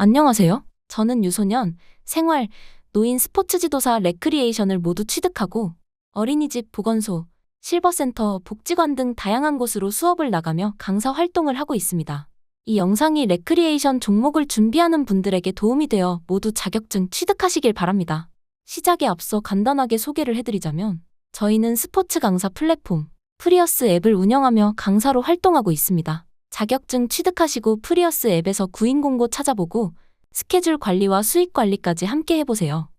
안녕하세요. 저는 유소년, 생활, 노인 스포츠 지도사 레크리에이션을 모두 취득하고 어린이집, 보건소, 실버센터, 복지관 등 다양한 곳으로 수업을 나가며 강사 활동을 하고 있습니다. 이 영상이 레크리에이션 종목을 준비하는 분들에게 도움이 되어 모두 자격증 취득하시길 바랍니다. 시작에 앞서 간단하게 소개를 해드리자면 저희는 스포츠 강사 플랫폼 프리어스 앱을 운영하며 강사로 활동하고 있습니다. 자격증 취득하시고 프리어스 앱에서 구인 공고 찾아보고 스케줄 관리와 수익 관리까지 함께 해보세요.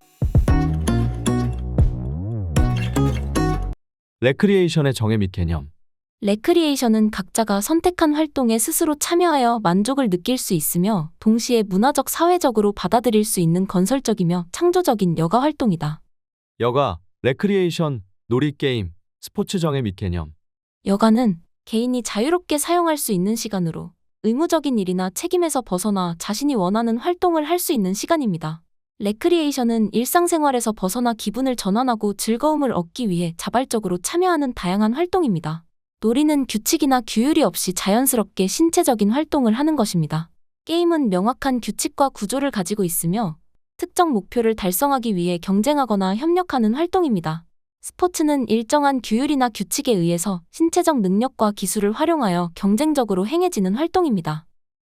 레크리에이션의 정의 및 개념. 레크리에이션은 각자가 선택한 활동에 스스로 참여하여 만족을 느낄 수 있으며 동시에 문화적, 사회적으로 받아들일 수 있는 건설적이며 창조적인 여가 활동이다. 여가, 레크리에이션, 놀이게임, 스포츠 정의 및 개념. 여가는 개인이 자유롭게 사용할 수 있는 시간으로 의무적인 일이나 책임에서 벗어나 자신이 원하는 활동을 할 수 있는 시간입니다. 레크리에이션은 일상생활에서 벗어나 기분을 전환하고 즐거움을 얻기 위해 자발적으로 참여하는 다양한 활동입니다. 놀이는 규칙이나 규율이 없이 자연스럽게 신체적인 활동을 하는 것입니다. 게임은 명확한 규칙과 구조를 가지고 있으며 특정 목표를 달성하기 위해 경쟁하거나 협력하는 활동입니다. 스포츠는 일정한 규율이나 규칙에 의해서 신체적 능력과 기술을 활용하여 경쟁적으로 행해지는 활동입니다.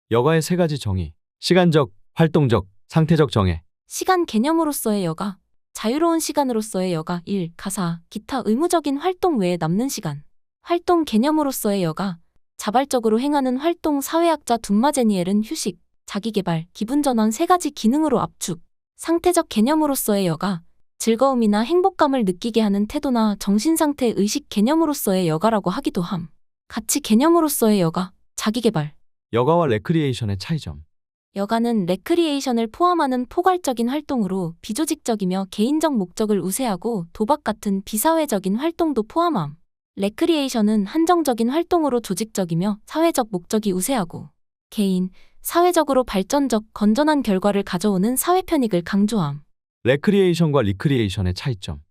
여가의 세 가지 정의. 시간적, 활동적, 상태적 정의. 시간 개념으로서의 여가, 자유로운 시간으로서의 여가, 일, 가사, 기타 의무적인 활동 외에 남는 시간. 활동 개념으로서의 여가, 자발적으로 행하는 활동. 사회학자 둠마제니엘은 휴식, 자기개발, 기분전환 세 가지 기능으로 압축. 상태적 개념으로서의 여가, 즐거움이나 행복감을 느끼게 하는 태도나 정신상태. 의식 개념으로서의 여가라고 하기도 함. 가치 개념으로서의 여가, 자기개발. 여가와 레크리에이션의 차이점. 여가는 레크리에이션을 포함하는 포괄적인 활동으로 비조직적이며 개인적 목적을 우세하고 도박 같은 비사회적인 활동도 포함함. 레크리에이션은 한정적인 활동으로 조직적이며 사회적 목적이 우세하고 개인, 사회적으로 발전적, 건전한 결과를 가져오는 사회 편익을 강조함. 레크리에이션과 리크리에이션의 차이점.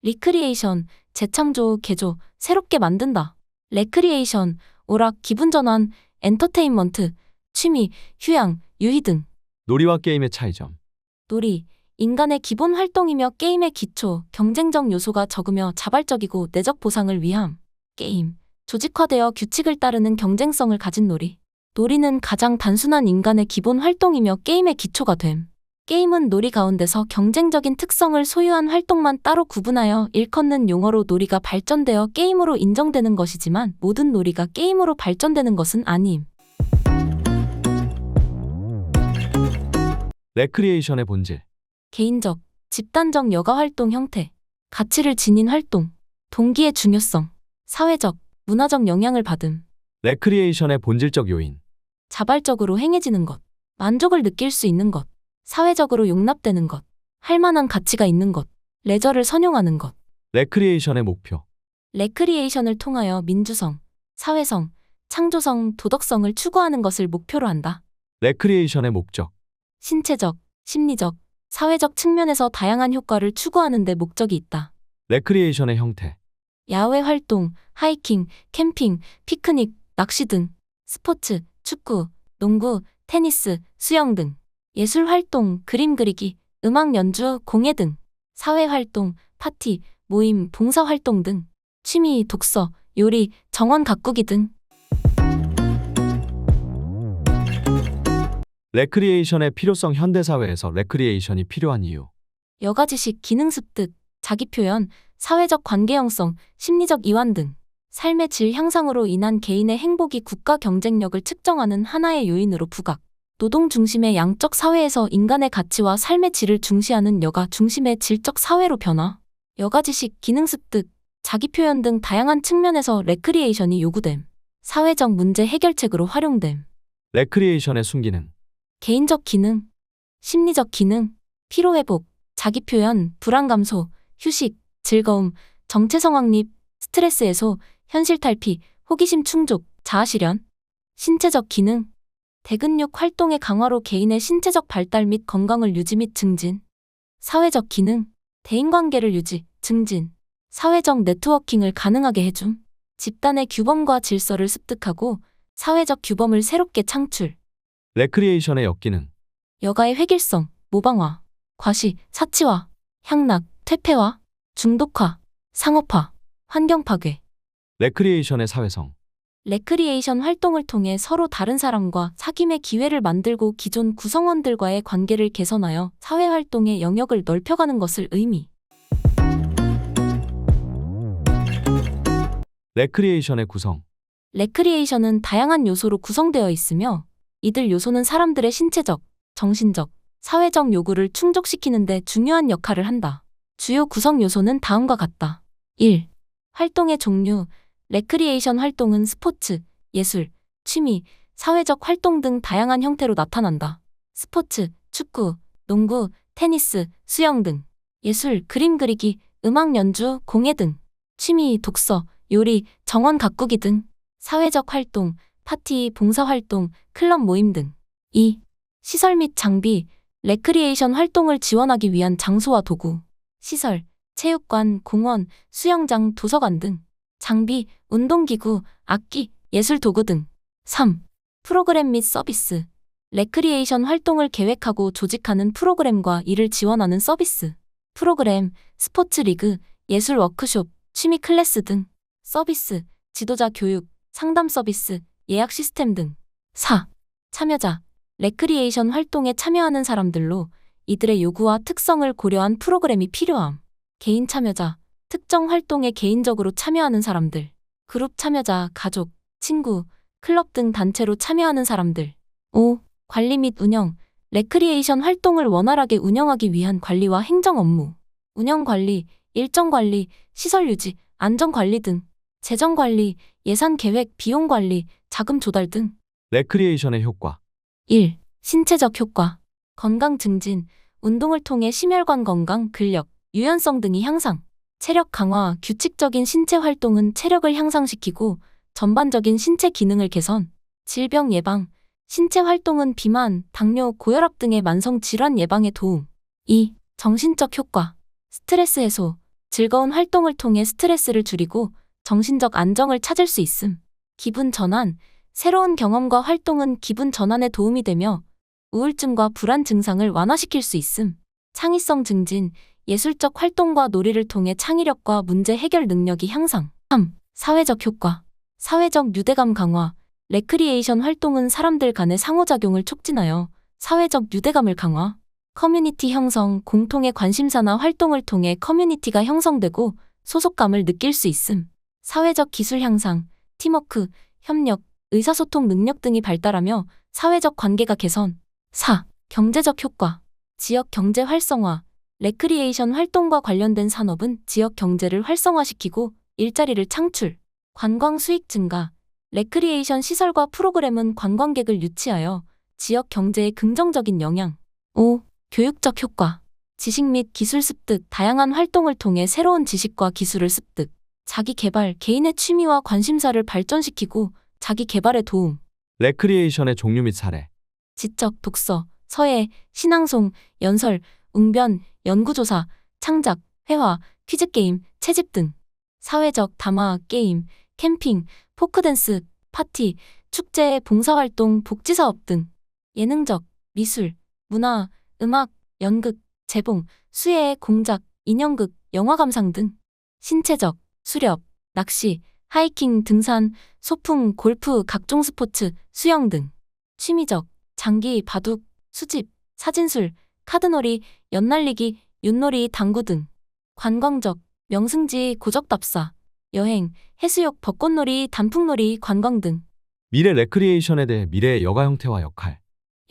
리크리에이션, 재창조, 개조, 새롭게 만든다. 레크리에이션, 오락, 기분전환, 엔터테인먼트, 취미, 휴양, 유희 등. 놀이와 게임의 차이점. 놀이, 인간의 기본 활동이며 게임의 기초, 경쟁적 요소가 적으며 자발적이고 내적 보상을 위함. 게임, 조직화되어 규칙을 따르는 경쟁성을 가진 놀이. 놀이는 가장 단순한 인간의 기본 활동이며 게임의 기초가 됨. 게임은 놀이 가운데서 경쟁적인 특성을 소유한 활동만 따로 구분하여 일컫는 용어로 놀이가 발전되어 게임으로 인정되는 것이지만 모든 놀이가 게임으로 발전되는 것은 아님. 레크리에이션의 본질. 개인적, 집단적 여가 활동 형태, 가치를 지닌 활동, 동기의 중요성, 사회적, 문화적 영향을 받음. 레크리에이션의 본질적 요인. 자발적으로 행해지는 것, 만족을 느낄 수 있는 것, 사회적으로 용납되는 것, 할 만한 가치가 있는 것, 레저를 선용하는 것. 레크리에이션의 목표. 레크리에이션을 통하여 민주성, 사회성, 창조성, 도덕성을 추구하는 것을 목표로 한다. 레크리에이션의 목적. 신체적, 심리적, 사회적 측면에서 다양한 효과를 추구하는 데 목적이 있다. 레크리에이션의 형태. 야외 활동, 하이킹, 캠핑, 피크닉, 낚시 등. 스포츠, 축구, 농구, 테니스, 수영 등. 예술 활동, 그림 그리기, 음악 연주, 공예 등. 사회 활동, 파티, 모임, 봉사 활동 등. 취미, 독서, 요리, 정원 가꾸기 등. 레크리에이션의 필요성. 현대사회에서 레크리에이션이 필요한 이유. 여가지식, 기능 습득, 자기표현, 사회적 관계형성, 심리적 이완 등. 삶의 질 향상으로 인한 개인의 행복이 국가 경쟁력을 측정하는 하나의 요인으로 부각. 노동 중심의 양적 사회에서 인간의 가치와 삶의 질을 중시하는 여가 중심의 질적 사회로 변화. 여가지식, 기능 습득, 자기표현 등 다양한 측면에서 레크리에이션이 요구됨. 사회적 문제 해결책으로 활용됨. 레크리에이션의 순기능. 개인적 기능, 심리적 기능, 피로회복, 자기표현, 불안 감소, 휴식, 즐거움, 정체성 확립, 스트레스 해소, 현실 탈피, 호기심 충족, 자아실현. 신체적 기능, 대근육 활동의 강화로 개인의 신체적 발달 및 건강을 유지 및 증진. 사회적 기능, 대인관계를 유지, 증진. 사회적 네트워킹을 가능하게 해줌. 집단의 규범과 질서를 습득하고 사회적 규범을 새롭게 창출. 레크리에이션의 역기능. 여가의 획일성, 모방화, 과시, 사치화, 향락, 퇴폐화, 중독화, 상업화, 환경 파괴. 레크리에이션의 사회성. 레크리에이션 활동을 통해 서로 다른 사람과 사귐의 기회를 만들고 기존 구성원들과의 관계를 개선하여 사회활동의 영역을 넓혀가는 것을 의미. 레크리에이션의 구성. 레크리에이션은 다양한 요소로 구성되어 있으며 이들 요소는 사람들의 신체적, 정신적, 사회적 요구를 충족시키는 데 중요한 역할을 한다. 주요 구성 요소는 다음과 같다. 1. 활동의 종류. 레크리에이션 활동은 스포츠, 예술, 취미, 사회적 활동 등 다양한 형태로 나타난다. 스포츠, 축구, 농구, 테니스, 수영 등. 예술, 그림 그리기, 음악 연주, 공예 등. 취미, 독서, 요리, 정원 가꾸기 등. 사회적 활동, 파티, 봉사활동, 클럽 모임 등. 2. 시설 및 장비. 레크리에이션 활동을 지원하기 위한 장소와 도구. 시설, 체육관, 공원, 수영장, 도서관 등. 장비, 운동기구, 악기, 예술 도구 등. 3. 프로그램 및 서비스. 레크리에이션 활동을 계획하고 조직하는 프로그램과 이를 지원하는 서비스. 프로그램, 스포츠 리그, 예술 워크숍, 취미 클래스 등. 서비스, 지도자 교육, 상담 서비스, 예약 시스템 등. 4. 참여자. 레크리에이션 활동에 참여하는 사람들로 이들의 요구와 특성을 고려한 프로그램이 필요함. 개인 참여자. 특정 활동에 개인적으로 참여하는 사람들. 그룹 참여자, 가족, 친구, 클럽 등 단체로 참여하는 사람들. 5. 관리 및 운영. 레크리에이션 활동을 원활하게 운영하기 위한 관리와 행정 업무. 운영 관리, 일정 관리, 시설 유지, 안전 관리 등. 재정 관리, 예산 계획, 비용 관리, 자금 조달 등. 레크리에이션의 효과. 1. 신체적 효과. 건강 증진. 운동을 통해 심혈관 건강, 근력, 유연성 등이 향상. 체력 강화. 규칙적인 신체 활동은 체력을 향상시키고 전반적인 신체 기능을 개선. 질병 예방. 신체 활동은 비만, 당뇨, 고혈압 등의 만성 질환 예방에 도움. 2. 정신적 효과. 스트레스 해소. 즐거운 활동을 통해 스트레스를 줄이고 정신적 안정을 찾을 수 있음. 기분 전환. 새로운 경험과 활동은 기분 전환에 도움이 되며 우울증과 불안 증상을 완화시킬 수 있음. 창의성 증진. 예술적 활동과 놀이를 통해 창의력과 문제 해결 능력이 향상. 3. 사회적 효과. 사회적 유대감 강화. 레크리에이션 활동은 사람들 간의 상호작용을 촉진하여 사회적 유대감을 강화. 커뮤니티 형성. 공통의 관심사나 활동을 통해 커뮤니티가 형성되고 소속감을 느낄 수 있음. 사회적 기술 향상. 팀워크, 협력, 의사소통 능력 등이 발달하며 사회적 관계가 개선. 4. 경제적 효과. 지역 경제 활성화. 레크리에이션 활동과 관련된 산업은 지역 경제를 활성화시키고 일자리를 창출. 관광 수익 증가. 레크리에이션 시설과 프로그램은 관광객을 유치하여 지역 경제에 긍정적인 영향. 5. 교육적 효과. 지식 및 기술 습득. 다양한 활동을 통해 새로운 지식과 기술을 습득. 자기 개발. 개인의 취미와 관심사를 발전시키고 자기 개발에 도움. 레크리에이션의 종류 및 사례. 지적, 독서, 서예, 신앙송, 연설, 웅변, 연구조사, 창작, 회화, 퀴즈게임, 채집 등. 사회적, 담화, 게임, 캠핑, 포크댄스, 파티, 축제, 봉사활동, 복지사업 등. 예능적, 미술, 문화, 음악, 연극, 재봉, 수예, 공작, 인형극, 영화 감상 등. 신체적, 수렵, 낚시, 하이킹, 등산, 소풍, 골프, 각종 스포츠, 수영 등. 취미적, 장기, 바둑, 수집, 사진술, 카드놀이, 연날리기, 윷놀이, 당구 등. 관광적, 명승지, 고적답사, 여행, 해수욕, 벚꽃놀이, 단풍놀이, 관광 등. 미래 레크리에이션에 대해 미래의 여가 형태와 역할.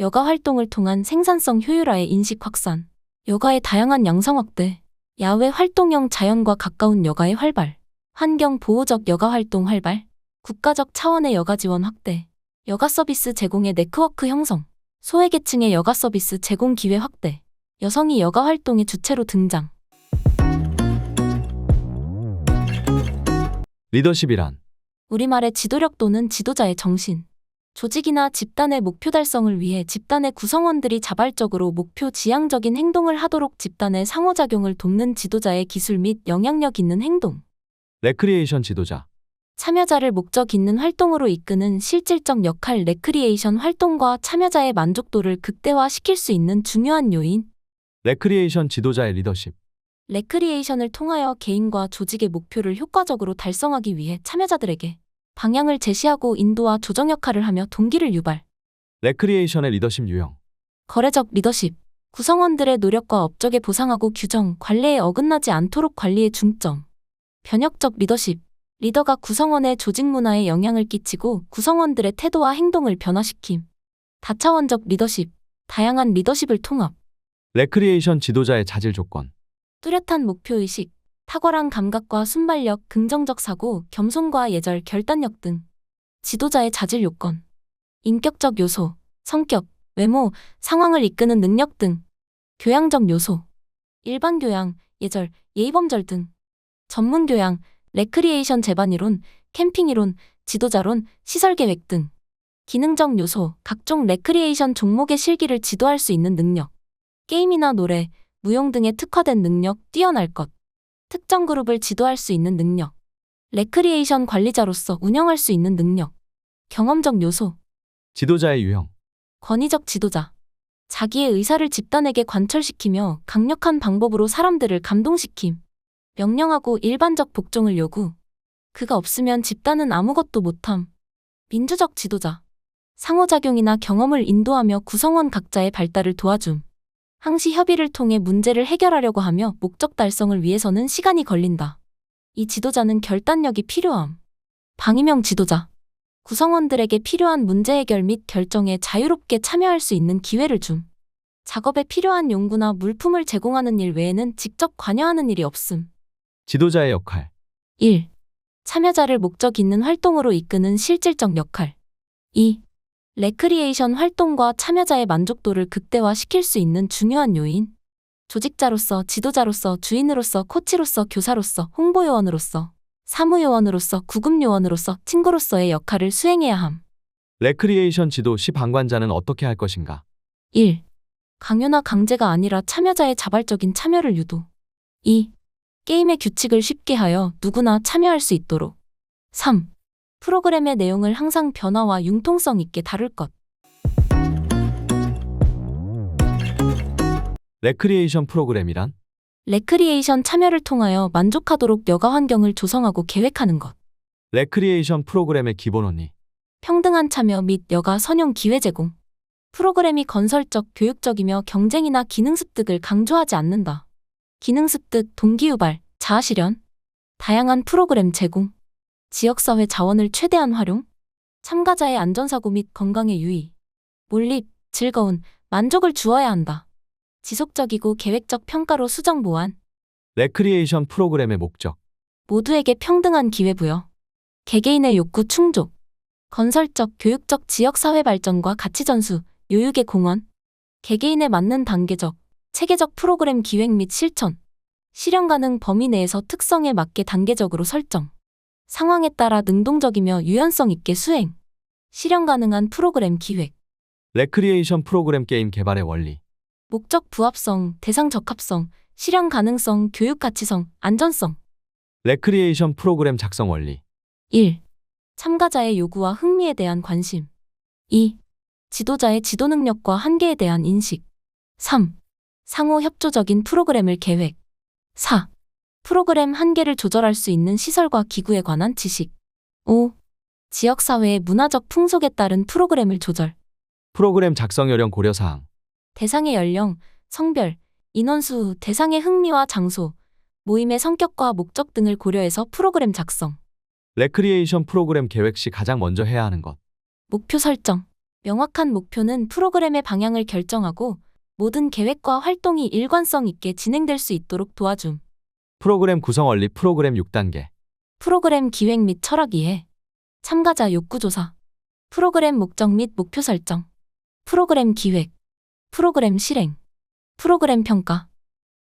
여가 활동을 통한 생산성 효율화의 인식 확산. 여가의 다양한 양성 확대. 야외 활동형 자연과 가까운 여가의 활발. 환경 보호적 여가 활동 활발. 국가적 차원의 여가 지원 확대. 여가 서비스 제공의 네트워크 형성. 소외계층의 여가 서비스 제공 기회 확대. 여성이 여가 활동의 주체로 등장. 리더십이란 우리말의 지도력 또는 지도자의 정신. 조직이나 집단의 목표 달성을 위해 집단의 구성원들이 자발적으로 목표 지향적인 행동을 하도록 집단의 상호작용을 돕는 지도자의 기술 및 영향력 있는 행동. 레크리에이션 지도자. 참여자를 목적 있는 활동으로 이끄는 실질적 역할. 레크리에이션 활동과 참여자의 만족도를 극대화시킬 수 있는 중요한 요인. 레크리에이션 지도자의 리더십. 레크리에이션을 통하여 개인과 조직의 목표를 효과적으로 달성하기 위해 참여자들에게 방향을 제시하고 인도와 조정 역할을 하며 동기를 유발. 레크리에이션의 리더십 유형. 거래적 리더십. 구성원들의 노력과 업적에 보상하고 규정, 관례에 어긋나지 않도록 관리에 중점. 변혁적 리더십. 리더가 구성원의 조직 문화에 영향을 끼치고 구성원들의 태도와 행동을 변화시킴. 다차원적 리더십. 다양한 리더십을 통합. 레크리에이션 지도자의 자질 조건. 뚜렷한 목표의식, 탁월한 감각과 순발력, 긍정적 사고, 겸손과 예절, 결단력 등. 지도자의 자질 요건. 인격적 요소, 성격, 외모, 상황을 이끄는 능력 등. 교양적 요소. 일반 교양, 예절, 예의범절 등. 전문 교양, 레크리에이션 제반이론, 캠핑이론, 지도자론, 시설계획 등. 기능적 요소, 각종 레크리에이션 종목의 실기를 지도할 수 있는 능력. 게임이나 노래, 무용 등에 특화된 능력, 뛰어날 것. 특정 그룹을 지도할 수 있는 능력. 레크리에이션 관리자로서 운영할 수 있는 능력. 경험적 요소. 지도자의 유형. 권위적 지도자. 자기의 의사를 집단에게 관철시키며 강력한 방법으로 사람들을 감동시킴. 명령하고 일반적 복종을 요구. 그가 없으면 집단은 아무것도 못함. 민주적 지도자. 상호작용이나 경험을 인도하며 구성원 각자의 발달을 도와줌. 항시 협의를 통해 문제를 해결하려고 하며 목적 달성을 위해서는 시간이 걸린다. 이 지도자는 결단력이 필요함. 방임형 지도자. 구성원들에게 필요한 문제 해결 및 결정에 자유롭게 참여할 수 있는 기회를 줌. 작업에 필요한 용구나 물품을 제공하는 일 외에는 직접 관여하는 일이 없음. 지도자의 역할. 1. 참여자를 목적 있는 활동으로 이끄는 실질적 역할. 2. 레크리에이션 활동과 참여자의 만족도를 극대화시킬 수 있는 중요한 요인. 조직자로서, 지도자로서, 주인으로서, 코치로서, 교사로서, 홍보요원으로서, 사무요원으로서, 구급요원으로서, 친구로서의 역할을 수행해야 함. 레크리에이션 지도 시 방관자는 어떻게 할 것인가? 1. 강요나 강제가 아니라 참여자의 자발적인 참여를 유도. 2. 게임의 규칙을 쉽게 하여 누구나 참여할 수 있도록. 3. 프로그램의 내용을 항상 변화와 융통성 있게 다룰 것. 레크리에이션 프로그램이란? 레크리에이션 참여를 통하여 만족하도록 여가 환경을 조성하고 계획하는 것. 레크리에이션 프로그램의 기본 원리. 평등한 참여 및 여가 선용 기회 제공. 프로그램이 건설적, 교육적이며 경쟁이나 기능 습득을 강조하지 않는다. 기능 습득, 동기유발, 자아실현. 다양한 프로그램 제공. 지역사회 자원을 최대한 활용. 참가자의 안전사고 및 건강에 유의. 몰입, 즐거운, 만족을 주어야 한다. 지속적이고 계획적 평가로 수정 보완. 레크리에이션 프로그램의 목적. 모두에게 평등한 기회 부여. 개개인의 욕구 충족. 건설적, 교육적 지역사회 발전과 가치 전수, 요육의 공헌. 개개인에 맞는 단계적, 체계적 프로그램 기획 및 실천. 실현 가능 범위 내에서 특성에 맞게 단계적으로 설정. 상황에 따라 능동적이며 유연성 있게 수행. 실현 가능한 프로그램 기획. 레크리에이션 프로그램 게임 개발의 원리. 목적 부합성, 대상 적합성, 실현 가능성, 교육 가치성, 안전성. 레크리에이션 프로그램 작성 원리. 1. 참가자의 요구와 흥미에 대한 관심. 2. 지도자의 지도 능력과 한계에 대한 인식. 3. 상호 협조적인 프로그램을 계획. 4. 프로그램 한계를 조절할 수 있는 시설과 기구에 관한 지식. 5. 지역사회의 문화적 풍속에 따른 프로그램을 조절. 프로그램 작성 요령 고려사항. 대상의 연령, 성별, 인원수, 대상의 흥미와 장소, 모임의 성격과 목적 등을 고려해서 프로그램 작성. 레크리에이션 프로그램 계획 시 가장 먼저 해야 하는 것. 목표 설정. 명확한 목표는 프로그램의 방향을 결정하고 모든 계획과 활동이 일관성 있게 진행될 수 있도록 도와줌. 프로그램 구성 원리 프로그램 6단계. 프로그램 기획 및 철학 이해. 참가자 욕구 조사. 프로그램 목적 및 목표 설정. 프로그램 기획. 프로그램 실행. 프로그램 평가.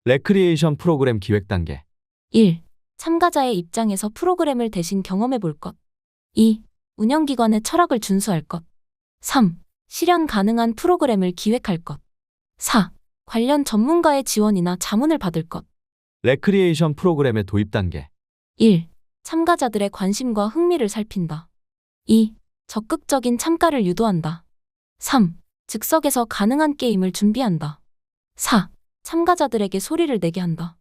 레크리에이션 프로그램 기획 단계. 1. 참가자의 입장에서 프로그램을 대신 경험해 볼 것. 2. 운영기관의 철학을 준수할 것. 3. 실현 가능한 프로그램을 기획할 것. 4. 관련 전문가의 지원이나 자문을 받을 것. 레크리에이션 프로그램의 도입 단계. 1. 참가자들의 관심과 흥미를 살핀다. 2. 적극적인 참가를 유도한다. 3. 즉석에서 가능한 게임을 준비한다. 4. 참가자들에게 소리를 내게 한다.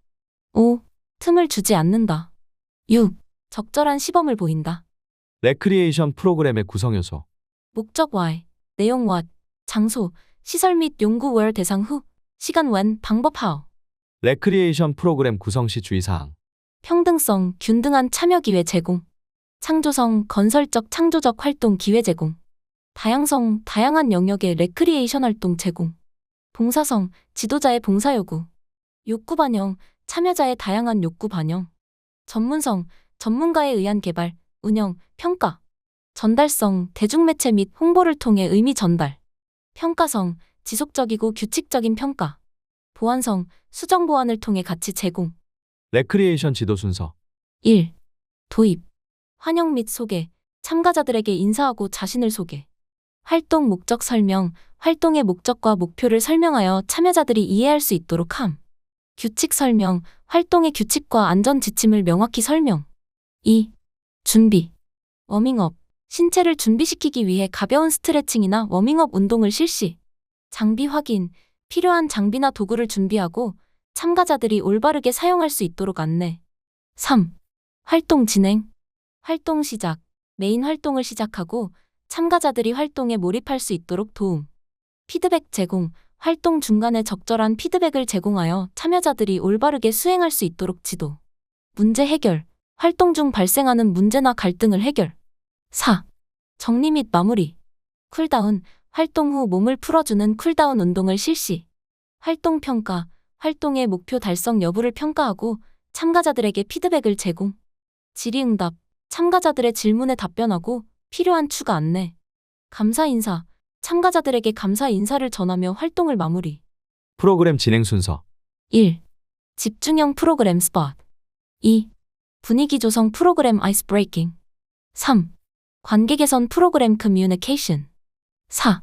5. 틈을 주지 않는다. 6. 적절한 시범을 보인다. 레크리에이션 프로그램의 구성 요소. 목적 why, 내용 what, 장소, 시설 및 연구 where 대상 who, 시간 when, 방법 how. 레크리에이션 프로그램 구성 시 주의사항. 평등성, 균등한 참여 기회 제공. 창조성, 건설적 창조적 활동 기회 제공. 다양성, 다양한 영역의 레크리에이션 활동 제공. 봉사성, 지도자의 봉사 요구. 욕구 반영, 참여자의 다양한 욕구 반영. 전문성, 전문가에 의한 개발, 운영, 평가. 전달성, 대중매체 및 홍보를 통해 의미 전달. 평가성, 지속적이고 규칙적인 평가. 보완성, 수정 보완을 통해 가치 제공. 레크리에이션 지도 순서. 1. 도입. 환영 및 소개. 참가자들에게 인사하고 자신을 소개. 활동 목적 설명. 활동의 목적과 목표를 설명하여 참여자들이 이해할 수 있도록 함. 규칙 설명. 활동의 규칙과 안전 지침을 명확히 설명. 2. 준비. 워밍업. 신체를 준비시키기 위해 가벼운 스트레칭이나 워밍업 운동을 실시. 장비 확인. 필요한 장비나 도구를 준비하고 참가자들이 올바르게 사용할 수 있도록 안내. 3. 활동 진행. 활동 시작. 메인 활동을 시작하고 참가자들이 활동에 몰입할 수 있도록 도움. 피드백 제공. 활동 중간에 적절한 피드백을 제공하여 참여자들이 올바르게 수행할 수 있도록 지도. 문제 해결. 활동 중 발생하는 문제나 갈등을 해결. 4. 정리 및 마무리. 쿨다운. 활동 후 몸을 풀어주는 쿨다운 운동을 실시. 활동 평가. 활동의 목표 달성 여부를 평가하고 참가자들에게 피드백을 제공. 질의응답. 참가자들의 질문에 답변하고 필요한 추가 안내. 감사 인사. 참가자들에게 감사 인사를 전하며 활동을 마무리. 프로그램 진행 순서. 1. 집중형 프로그램 스팟. 2. 분위기 조성 프로그램 아이스 브레이킹. 3. 관계 개선 프로그램 커뮤니케이션. 4.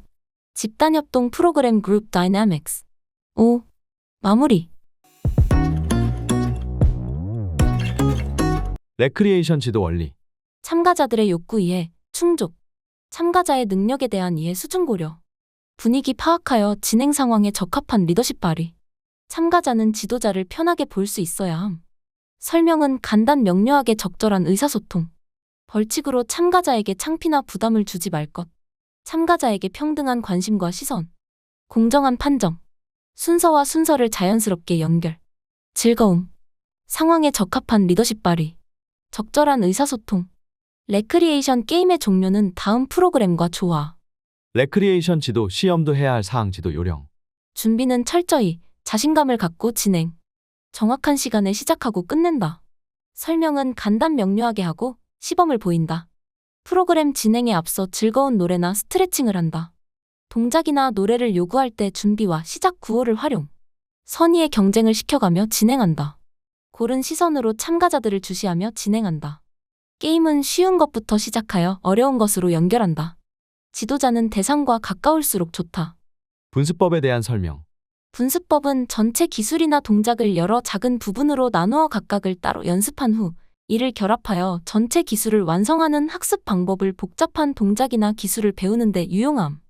집단 협동 프로그램 그룹 다이내믹스. 5. 마무리. 레크리에이션 지도 원리. 참가자들의 욕구 이해, 충족. 참가자의 능력에 대한 이해 수준 고려. 분위기 파악하여 진행 상황에 적합한 리더십 발휘. 참가자는 지도자를 편하게 볼 수 있어야 함. 설명은 간단 명료하게 적절한 의사소통. 벌칙으로 참가자에게 창피나 부담을 주지 말 것. 참가자에게 평등한 관심과 시선. 공정한 판정. 순서와 순서를 자연스럽게 연결. 즐거움. 상황에 적합한 리더십 발휘. 적절한 의사소통. 레크리에이션 게임의 종류는 다음 프로그램과 조화. 레크리에이션 지도 시험도 해야 할 사항 지도 요령. 준비는 철저히 자신감을 갖고 진행. 정확한 시간에 시작하고 끝낸다. 설명은 간단 명료하게 하고 시범을 보인다. 프로그램 진행에 앞서 즐거운 노래나 스트레칭을 한다. 동작이나 노래를 요구할 때 준비와 시작 구호를 활용. 선의의 경쟁을 시켜가며 진행한다. 고른 시선으로 참가자들을 주시하며 진행한다. 게임은 쉬운 것부터 시작하여 어려운 것으로 연결한다. 지도자는 대상과 가까울수록 좋다. 분수법에 대한 설명. 분수법은 전체 기술이나 동작을 여러 작은 부분으로 나누어 각각을 따로 연습한 후 이를 결합하여 전체 기술을 완성하는 학습 방법을 복잡한 동작이나 기술을 배우는 데 유용함.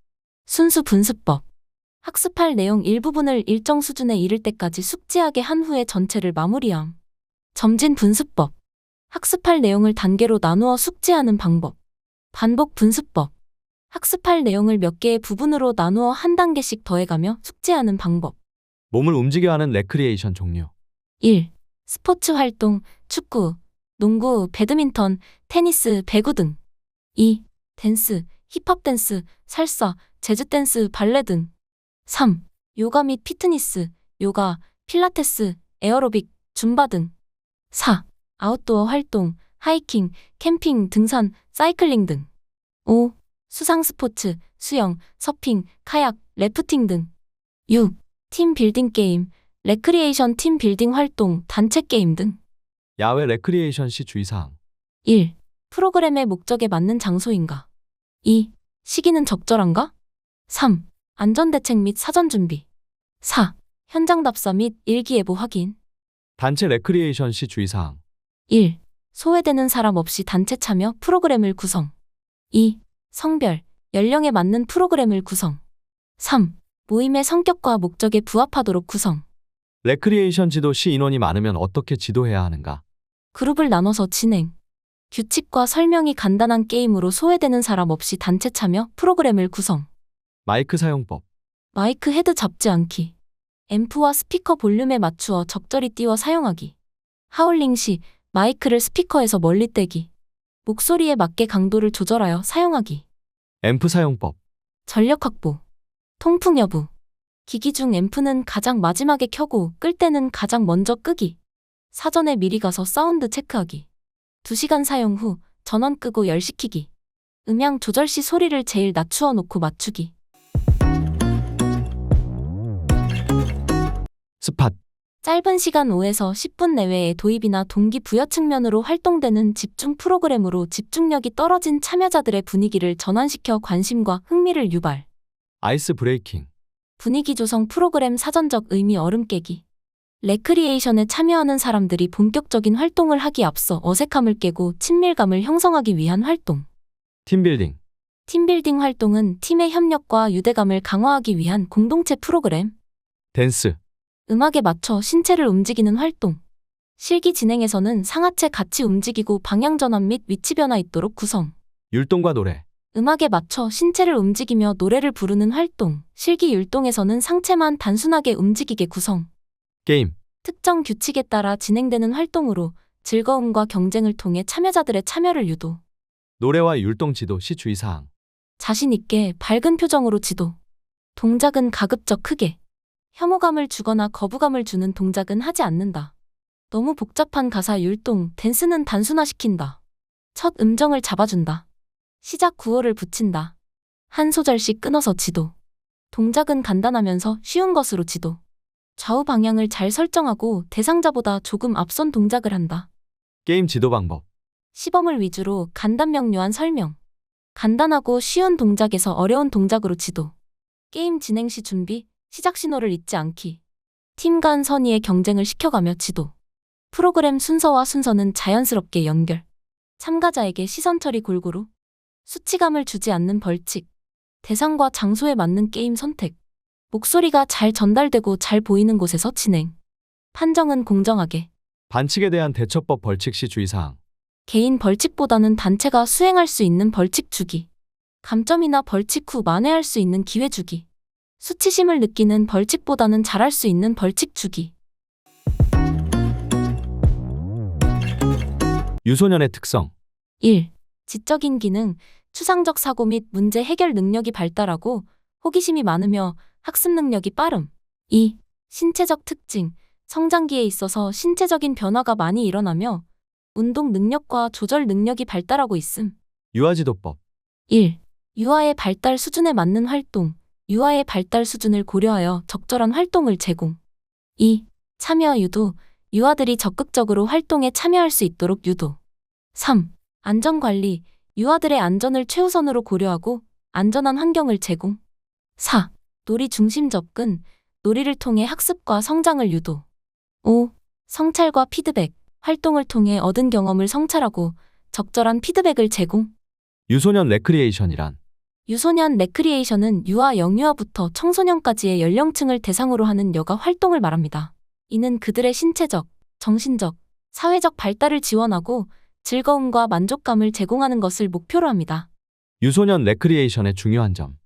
순수 분수법. 학습할 내용 일부분을 일정 수준에 이를 때까지 숙지하게 한 후에 전체를 마무리함. 점진 분수법. 학습할 내용을 단계로 나누어 숙지하는 방법. 반복 분수법. 학습할 내용을 몇 개의 부분으로 나누어 한 단계씩 더해가며 숙지하는 방법. 몸을 움직여 하는 레크리에이션 종류. 1. 스포츠 활동, 축구, 농구, 배드민턴, 테니스, 배구 등. 2. 댄스, 힙합 댄스, 살사, 재즈 댄스, 발레 등. 3. 요가 및 피트니스, 요가, 필라테스, 에어로빅, 줌바 등. 4. 아웃도어 활동, 하이킹, 캠핑, 등산, 사이클링 등. 5. 수상 스포츠, 수영, 서핑, 카약, 래프팅 등. 6. 팀 빌딩 게임, 레크리에이션 팀 빌딩 활동, 단체 게임 등. 야외 레크리에이션 시 주의사항. 1. 프로그램의 목적에 맞는 장소인가? 2. 시기는 적절한가? 3. 안전대책 및 사전 준비. 4. 현장 답사 및 일기예보 확인. 단체 레크리에이션 시 주의사항. 1. 소외되는 사람 없이 단체 참여 프로그램을 구성. 2. 성별, 연령에 맞는 프로그램을 구성. 3. 모임의 성격과 목적에 부합하도록 구성. 레크리에이션 지도 시 인원이 많으면 어떻게 지도해야 하는가? 그룹을 나눠서 진행. 규칙과 설명이 간단한 게임으로 소외되는 사람 없이 단체 참여 프로그램을 구성. 마이크 사용법. 마이크 헤드 잡지 않기. 앰프와 스피커 볼륨에 맞추어 적절히 띄워 사용하기. 하울링 시 마이크를 스피커에서 멀리 떼기. 목소리에 맞게 강도를 조절하여 사용하기. 앰프 사용법. 전력 확보. 통풍 여부. 기기 중 앰프는 가장 마지막에 켜고 끌 때는 가장 먼저 끄기. 사전에 미리 가서 사운드 체크하기. 2시간 사용 후 전원 끄고 열시키기. 음향 조절 시 소리를 제일 낮추어 놓고 맞추기. 스팟. 짧은 시간 5에서 10분 내외의 도입이나 동기부여 측면으로 활동되는 집중 프로그램으로 집중력이 떨어진 참여자들의 분위기를 전환시켜 관심과 흥미를 유발. 아이스 브레이킹. 분위기 조성 프로그램 사전적 의미 얼음 깨기. 레크리에이션에 참여하는 사람들이 본격적인 활동을 하기 앞서 어색함을 깨고 친밀감을 형성하기 위한 활동. 팀빌딩. 팀빌딩 활동은 팀의 협력과 유대감을 강화하기 위한 공동체 프로그램. 댄스. 음악에 맞춰 신체를 움직이는 활동. 실기 진행에서는 상하체 같이 움직이고 방향 전환 및 위치 변화 있도록 구성. 율동과 노래. 음악에 맞춰 신체를 움직이며 노래를 부르는 활동. 실기 율동에서는 상체만 단순하게 움직이게 구성. 게임. 특정 규칙에 따라 진행되는 활동으로 즐거움과 경쟁을 통해 참여자들의 참여를 유도. 노래와 율동 지도 시 주의사항. 자신 있게 밝은 표정으로 지도. 동작은 가급적 크게. 혐오감을 주거나 거부감을 주는 동작은 하지 않는다. 너무 복잡한 가사 율동, 댄스는 단순화시킨다. 첫 음정을 잡아준다. 시작 구호를 붙인다. 한 소절씩 끊어서 지도. 동작은 간단하면서 쉬운 것으로 지도. 좌우 방향을 잘 설정하고 대상자보다 조금 앞선 동작을 한다. 게임 지도 방법. 시범을 위주로 간단 명료한 설명. 간단하고 쉬운 동작에서 어려운 동작으로 지도. 게임 진행 시 준비, 시작 신호를 잊지 않기. 팀 간 선의의 경쟁을 시켜가며 지도. 프로그램 순서와 순서는 자연스럽게 연결. 참가자에게 시선 처리 골고루. 수치감을 주지 않는 벌칙. 대상과 장소에 맞는 게임 선택. 목소리가 잘 전달되고 잘 보이는 곳에서 진행. 판정은 공정하게. 반칙에 대한 대처법 벌칙 시 주의사항. 개인 벌칙보다는 단체가 수행할 수 있는 벌칙 주기. 감점이나 벌칙 후 만회할 수 있는 기회 주기. 수치심을 느끼는 벌칙보다는 잘할 수 있는 벌칙 주기. 유소년의 특성. 1. 지적인 기능, 추상적 사고 및 문제 해결 능력이 발달하고 호기심이 많으며 학습 능력이 빠름. 2. 신체적 특징, 성장기에 있어서 신체적인 변화가 많이 일어나며 운동 능력과 조절 능력이 발달하고 있음. 유아지도법. 1. 유아의 발달 수준에 맞는 활동, 유아의 발달 수준을 고려하여 적절한 활동을 제공. 2. 참여 유도, 유아들이 적극적으로 활동에 참여할 수 있도록 유도. 3. 안전관리, 유아들의 안전을 최우선으로 고려하고 안전한 환경을 제공. 4. 놀이 중심 접근, 놀이를 통해 학습과 성장을 유도. 5. 성찰과 피드백, 활동을 통해 얻은 경험을 성찰하고 적절한 피드백을 제공. 유소년 레크리에이션이란 유소년 레크리에이션은 유아 영유아부터 청소년까지의 연령층을 대상으로 하는 여가 활동을 말합니다. 이는 그들의 신체적, 정신적, 사회적 발달을 지원하고 즐거움과 만족감을 제공하는 것을 목표로 합니다. 유소년 레크리에이션의 중요한 점.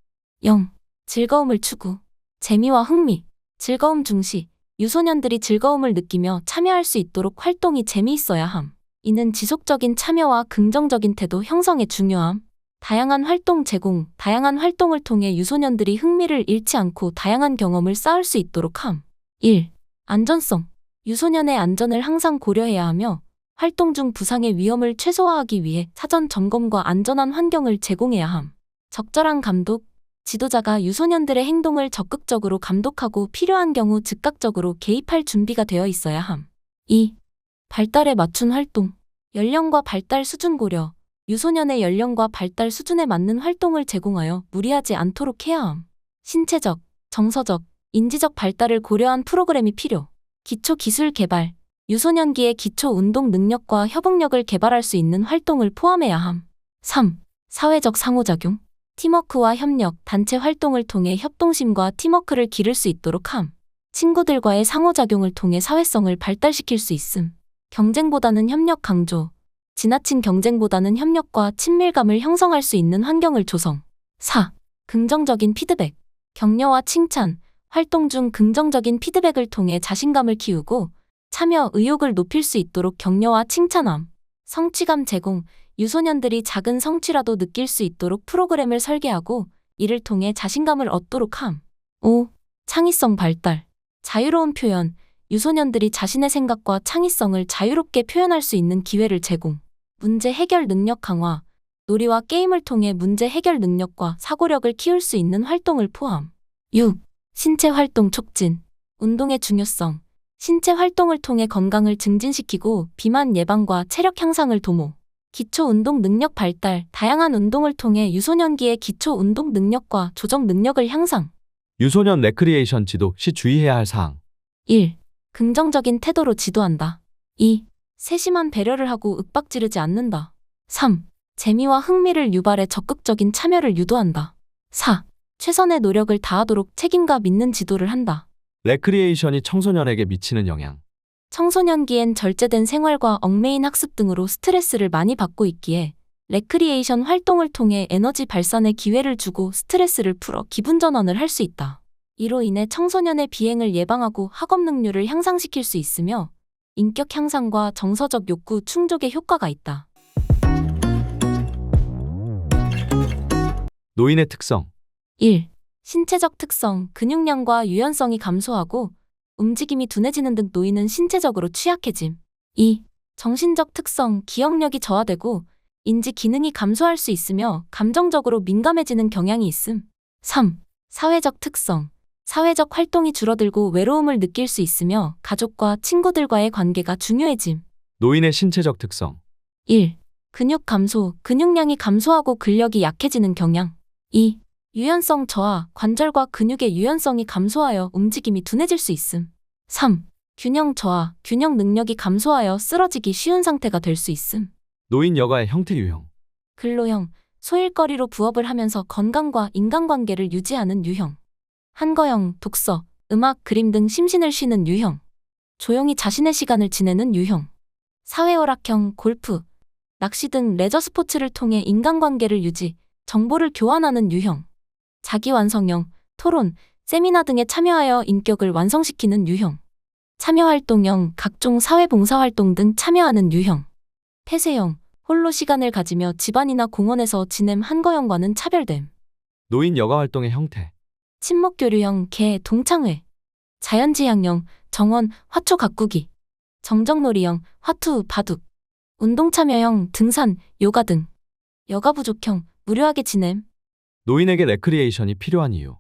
0. 즐거움을 추구. 재미와 흥미, 즐거움 중시. 유소년들이 즐거움을 느끼며 참여할 수 있도록 활동이 재미있어야 함. 이는 지속적인 참여와 긍정적인 태도 형성에 중요함. 다양한 활동 제공, 다양한 활동을 통해 유소년들이 흥미를 잃지 않고 다양한 경험을 쌓을 수 있도록 함. 1. 안전성. 유소년의 안전을 항상 고려해야 하며 활동 중 부상의 위험을 최소화하기 위해 사전 점검과 안전한 환경을 제공해야 함. 적절한 감독. 지도자가 유소년들의 행동을 적극적으로 감독하고 필요한 경우 즉각적으로 개입할 준비가 되어 있어야 함. 2. 발달에 맞춘 활동. 연령과 발달 수준 고려. 유소년의 연령과 발달 수준에 맞는 활동을 제공하여 무리하지 않도록 해야 함. 신체적, 정서적, 인지적 발달을 고려한 프로그램이 필요. 기초 기술 개발. 유소년기의 기초 운동 능력과 협응력을 개발할 수 있는 활동을 포함해야 함. 3. 사회적 상호작용. 팀워크와 협력, 단체 활동을 통해 협동심과 팀워크를 기를 수 있도록 함. 친구들과의 상호작용을 통해 사회성을 발달시킬 수 있음. 경쟁보다는 협력 강조. 지나친 경쟁보다는 협력과 친밀감을 형성할 수 있는 환경을 조성. 4. 긍정적인 피드백. 격려와 칭찬, 활동 중 긍정적인 피드백을 통해 자신감을 키우고 참여 의욕을 높일 수 있도록 격려와 칭찬함. 성취감 제공. 유소년들이 작은 성취라도 느낄 수 있도록 프로그램을 설계하고 이를 통해 자신감을 얻도록 함. 5. 창의성 발달. 자유로운 표현. 유소년들이 자신의 생각과 창의성을 자유롭게 표현할 수 있는 기회를 제공. 문제 해결 능력 강화. 놀이와 게임을 통해 문제 해결 능력과 사고력을 키울 수 있는 활동을 포함. 6. 신체 활동 촉진. 운동의 중요성. 신체 활동을 통해 건강을 증진시키고 비만 예방과 체력 향상을 도모. 기초 운동 능력 발달. 다양한 운동을 통해 유소년기의 기초 운동 능력과 조정 능력을 향상. 유소년 레크리에이션 지도 시 주의해야 할 사항. 1. 긍정적인 태도로 지도한다. 2. 세심한 배려를 하고 윽박지르지 않는다. 3. 재미와 흥미를 유발해 적극적인 참여를 유도한다. 4. 최선의 노력을 다하도록 책임감 있는 지도를 한다. 레크리에이션이 청소년에게 미치는 영향. 청소년기엔 절제된 생활과 얽매인 학습 등으로 스트레스를 많이 받고 있기에 레크리에이션 활동을 통해 에너지 발산의 기회를 주고 스트레스를 풀어 기분 전환을 할 수 있다. 이로 인해 청소년의 비행을 예방하고 학업 능률을 향상시킬 수 있으며 인격 향상과 정서적 욕구 충족에 효과가 있다. 노인의 특성. 1. 신체적 특성, 근육량과 유연성이 감소하고 움직임이 둔해지는 등 노인은 신체적으로 취약해짐. 2. 정신적 특성, 기억력이 저하되고 인지 기능이 감소할 수 있으며 감정적으로 민감해지는 경향이 있음. 3. 사회적 특성, 사회적 활동이 줄어들고 외로움을 느낄 수 있으며 가족과 친구들과의 관계가 중요해짐. 노인의 신체적 특성. 1. 근육 감소, 근육량이 감소하고 근력이 약해지는 경향. 2. 유연성 저하, 관절과 근육의 유연성이 감소하여 움직임이 둔해질 수 있음. 3. 균형 저하, 균형 능력이 감소하여 쓰러지기 쉬운 상태가 될 수 있음. 노인 여가의 형태 유형. 근로형, 소일거리로 부업을 하면서 건강과 인간관계를 유지하는 유형. 한거형, 독서, 음악, 그림 등 심신을 쉬는 유형. 조용히 자신의 시간을 지내는 유형. 사회오락형, 골프, 낚시 등 레저 스포츠를 통해 인간관계를 유지, 정보를 교환하는 유형. 자기완성형, 토론, 세미나 등에 참여하여 인격을 완성시키는 유형. 참여활동형, 각종 사회봉사활동 등 참여하는 유형. 폐쇄형, 홀로 시간을 가지며 집안이나 공원에서 지냄 한거형과는 차별됨. 노인 여가 활동의 형태. 친목교류형, 개, 동창회. 자연지향형, 정원, 화초 가꾸기. 정적놀이형, 화투, 바둑. 운동참여형, 등산, 요가 등. 여가 부족형, 무료하게 지냄. 노인에게 레크리에이션이 필요한 이유.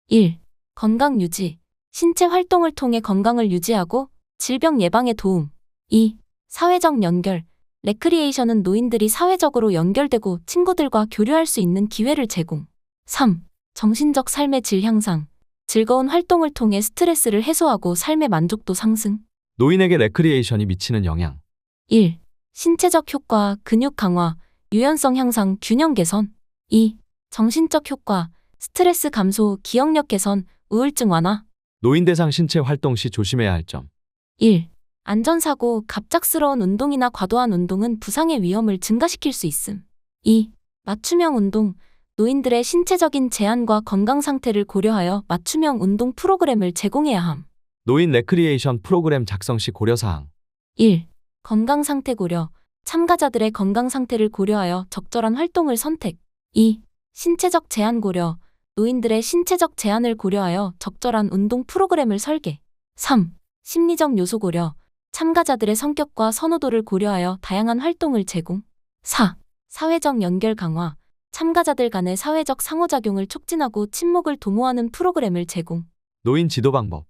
1. 건강 유지. 신체 활동을 통해 건강을 유지하고 질병 예방에 도움. 2. 사회적 연결. 레크리에이션은 노인들이 사회적으로 연결되고 친구들과 교류할 수 있는 기회를 제공. 3. 정신적 삶의 질 향상. 즐거운 활동을 통해 스트레스를 해소하고 삶의 만족도 상승. 노인에게 레크리에이션이 미치는 영향. 1. 신체적 효과, 근육 강화, 유연성 향상, 균형 개선. 2. 정신적 효과, 스트레스 감소, 기억력 개선, 우울증 완화. 노인 대상 신체 활동 시 조심해야 할 점. 1. 안전사고, 갑작스러운 운동이나 과도한 운동은 부상의 위험을 증가시킬 수 있음. 2. 맞춤형 운동, 노인들의 신체적인 제한과 건강 상태를 고려하여 맞춤형 운동 프로그램을 제공해야 함. 노인 레크리에이션 프로그램 작성 시 고려사항. 1. 건강 상태 고려, 참가자들의 건강 상태를 고려하여 적절한 활동을 선택. 2. 신체적 제한 고려, 노인들의 신체적 제한을 고려하여 적절한 운동 프로그램을 설계. 3. 심리적 요소 고려, 참가자들의 성격과 선호도를 고려하여 다양한 활동을 제공. 4. 사회적 연결 강화, 참가자들 간의 사회적 상호작용을 촉진하고 친목을 도모하는 프로그램을 제공. 노인 지도 방법.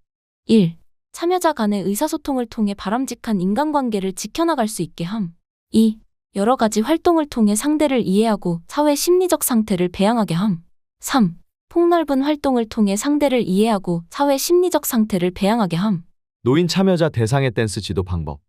1. 참여자 간의 의사소통을 통해 바람직한 인간관계를 지켜나갈 수 있게 함. 2. 여러 가지 활동을 통해 상대를 이해하고 사회 심리적 상태를 배양하게 함. 3. 폭넓은 활동을 통해 상대를 이해하고 사회 심리적 상태를 배양하게 함. 노인 참여자 대상의 댄스 지도 방법.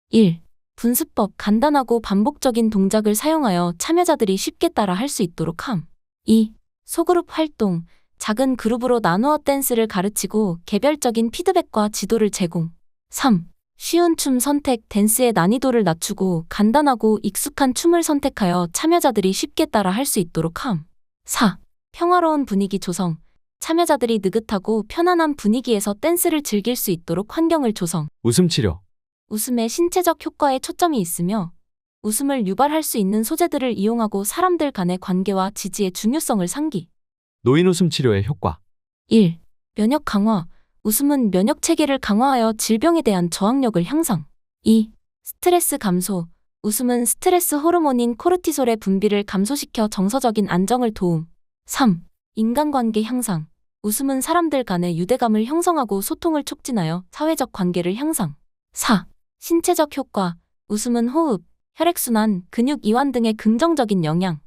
1. 분수법 간단하고 반복적인 동작을 사용하여 참여자들이 쉽게 따라 할 수 있도록 함. 2. 소그룹 활동 작은 그룹으로 나누어 댄스를 가르치고 개별적인 피드백과 지도를 제공. 3. 쉬운 춤 선택 댄스의 난이도를 낮추고 간단하고 익숙한 춤을 선택하여 참여자들이 쉽게 따라 할 수 있도록 함. 4. 평화로운 분위기 조성 참여자들이 느긋하고 편안한 분위기에서 댄스를 즐길 수 있도록 환경을 조성. 웃음 치료. 웃음의 신체적 효과에 초점이 있으며 웃음을 유발할 수 있는 소재들을 이용하고 사람들 간의 관계와 지지의 중요성을 상기. 노인 웃음 치료의 효과. 1. 면역 강화 웃음은 면역 체계를 강화하여 질병에 대한 저항력을 향상. 2. 스트레스 감소 웃음은 스트레스 호르몬인 코르티솔의 분비를 감소시켜 정서적인 안정을 도움. 3. 인간관계 향상 웃음은 사람들 간의 유대감을 형성하고 소통을 촉진하여 사회적 관계를 향상. 4. 신체적 효과 웃음은 호흡, 혈액순환, 근육 이완 등의 긍정적인 영향.